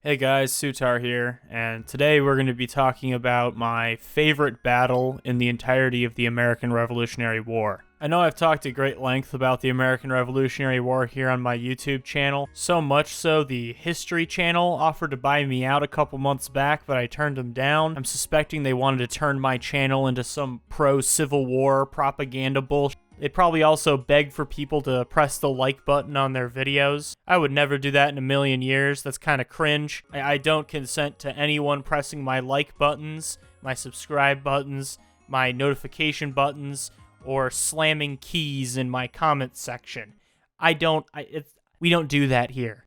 Hey guys, Sutar here, and today we're going to be talking about my favorite battle in the entirety of the American Revolutionary War. I know I've talked at great length about the American Revolutionary War here on my YouTube channel, so much so the History channel offered to buy me out a couple months back, but I turned them down. I'm suspecting they wanted to turn my channel into some pro-Civil War propaganda bullshit. They'd probably also beg for people to press the like button on their videos. I would never do that in a million years. That's kind of cringe. I don't consent to anyone pressing my like buttons, my subscribe buttons, my notification buttons, or slamming keys in my comment section. We don't do that here.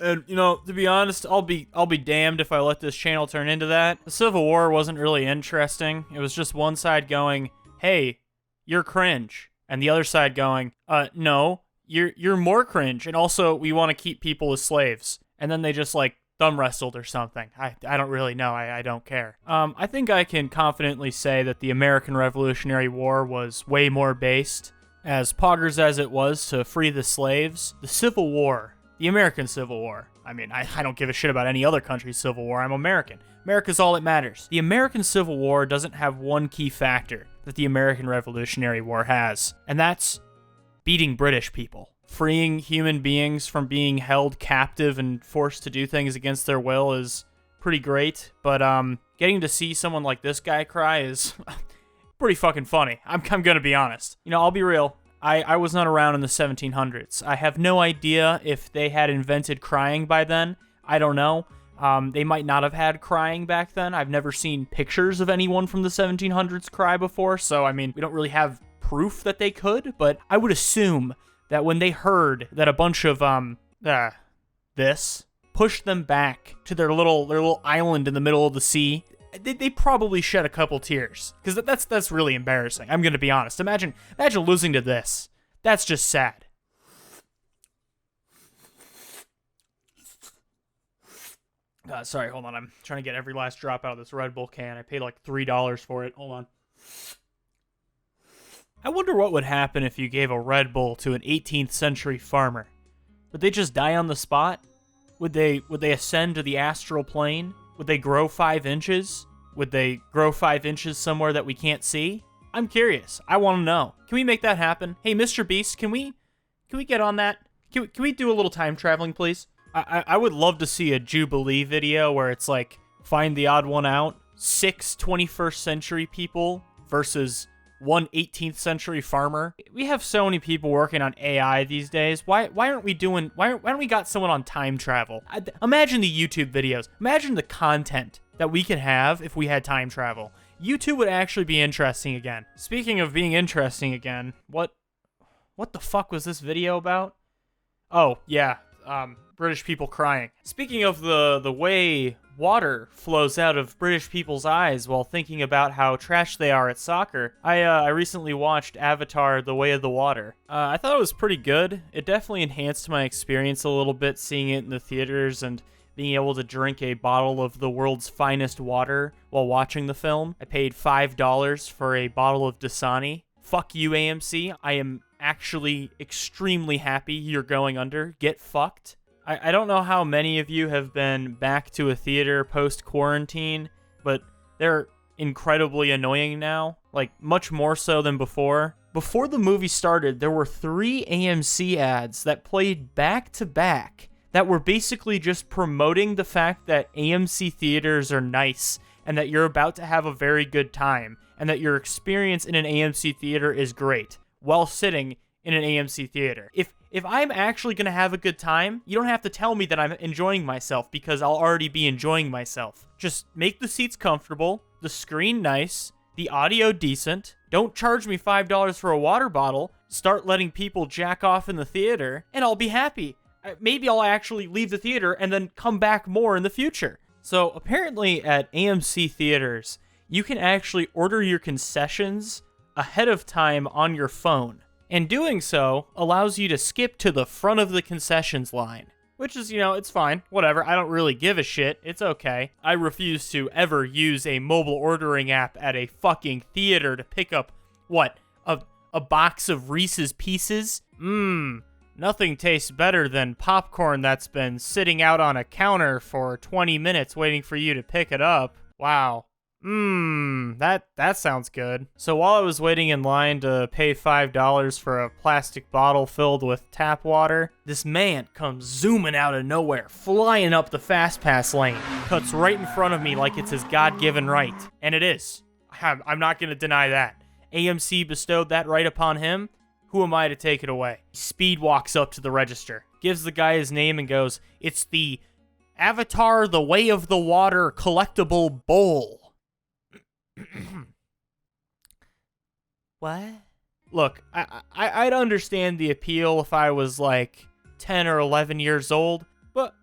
And, to be honest, I'll be damned if I let this channel turn into that. The Civil War wasn't really interesting. It was just one side going, hey, you're cringe. And the other side going, no, you're more cringe. And also, we want to keep people as slaves. And then they just, thumb wrestled or something. I don't really know. I don't care. I think I can confidently say that the American Revolutionary War was way more based, as poggers as it was to free the slaves. The Civil War, the American Civil War. I mean, I don't give a shit about any other country's Civil War. I'm American. America's all that matters. The American Civil War doesn't have one key factor that the American Revolutionary War has, and that's beating British people. Freeing human beings from being held captive and forced to do things against their will is pretty great, but getting to see someone like this guy cry is pretty fucking funny. I'm gonna be honest. I'll be real. I was not around in the 1700s. I have no idea if they had invented crying by then. I don't know. They might not have had crying back then. I've never seen pictures of anyone from the 1700s cry before, so, we don't really have proof that they could, but I would assume that when they heard that a bunch of, this pushed them back to their little island in the middle of the sea, they probably shed a couple tears, because that's really embarrassing. I'm gonna be honest. Imagine losing to this. That's just sad. Sorry, hold on. I'm trying to get every last drop out of this Red Bull can. I paid like $3 for it. Hold on. I wonder what would happen if you gave a Red Bull to an 18th century farmer. Would they just die on the spot? Would they ascend to the astral plane? Would they grow 5 inches? Would they grow 5 inches somewhere that we can't see? I'm curious. I want to know. Can we make that happen? Hey, Mr. Beast, can we get on that? Can we do a little time traveling, please? I would love to see a Jubilee video where it's like, find the odd one out. 6 21st century people versus one 18th century farmer. We have so many people working on AI these days. Why don't we got someone on time travel? Imagine the YouTube videos. Imagine the content that we could have if we had time travel. YouTube would actually be interesting again. Speaking of being interesting again, what the fuck was this video about? Oh, yeah, British people crying. Speaking of the way water flows out of British people's eyes while thinking about how trash they are at soccer, I recently watched Avatar: The Way of the Water. I thought it was pretty good. It definitely enhanced my experience a little bit seeing it in the theaters and being able to drink a bottle of the world's finest water while watching the film. I paid $5 for a bottle of Dasani. Fuck you, AMC. I am actually extremely happy you're going under. Get fucked. I don't know how many of you have been back to a theater post-quarantine, but they're incredibly annoying now. Much more so than before. Before the movie started, there were 3 AMC ads that played back-to-back that were basically just promoting the fact that AMC theaters are nice and that you're about to have a very good time and that your experience in an AMC theater is great while sitting in an AMC theater. If I'm actually going to have a good time, you don't have to tell me that I'm enjoying myself because I'll already be enjoying myself. Just make the seats comfortable, the screen nice, the audio decent. Don't charge me $5 for a water bottle. Start letting people jack off in the theater, and I'll be happy. Maybe I'll actually leave the theater and then come back more in the future. So apparently at AMC theaters, you can actually order your concessions ahead of time on your phone. And doing so allows you to skip to the front of the concessions line. Which is, it's fine. Whatever. I don't really give a shit. It's okay. I refuse to ever use a mobile ordering app at a fucking theater to pick up, a box of Reese's Pieces? Nothing tastes better than popcorn that's been sitting out on a counter for 20 minutes waiting for you to pick it up. Wow. That sounds good. So while I was waiting in line to pay $5 for a plastic bottle filled with tap water, this man comes zooming out of nowhere, flying up the fast pass lane, cuts right in front of me like it's his God-given right. And it is. I'm not going to deny that. AMC bestowed that right upon him. Who am I to take it away? Speed walks up to the register, gives the guy his name and goes, "It's the Avatar The Way of the Water collectible bowl." What? Look, I'd understand the appeal if I was like 10 or 11 years old, but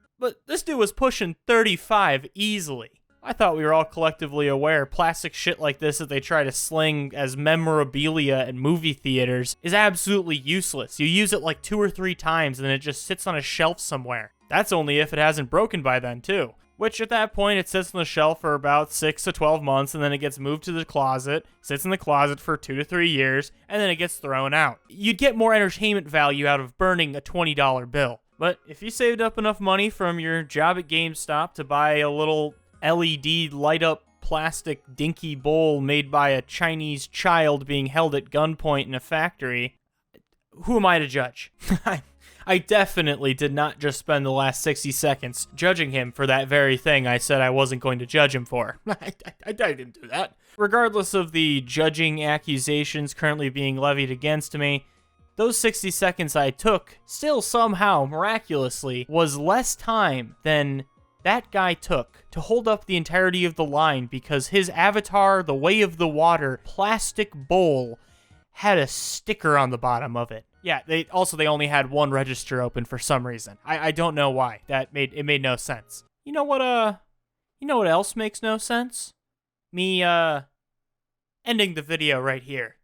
this dude was pushing 35 easily. I thought we were all collectively aware plastic shit like this that they try to sling as memorabilia in movie theaters is absolutely useless. You use it like 2 or 3 times and then it just sits on a shelf somewhere. That's only if it hasn't broken by then too. Which at that point it sits on the shelf for about 6 to 12 months and then it gets moved to the closet, sits in the closet for 2 to 3 years, and then it gets thrown out. You'd get more entertainment value out of burning a $20 bill. But if you saved up enough money from your job at GameStop to buy a little LED light-up plastic dinky bowl made by a Chinese child being held at gunpoint in a factory, who am I to judge? I definitely did not just spend the last 60 seconds judging him for that very thing I said I wasn't going to judge him for. I didn't do that. Regardless of the judging accusations currently being levied against me, those 60 seconds I took still somehow, miraculously, was less time than that guy took to hold up the entirety of the line because his Avatar The Way of the Water plastic bowl had a sticker on the bottom of it. Yeah, they only had one register open for some reason. I don't know why. It made no sense. You know what else makes no sense? Me ending the video right here.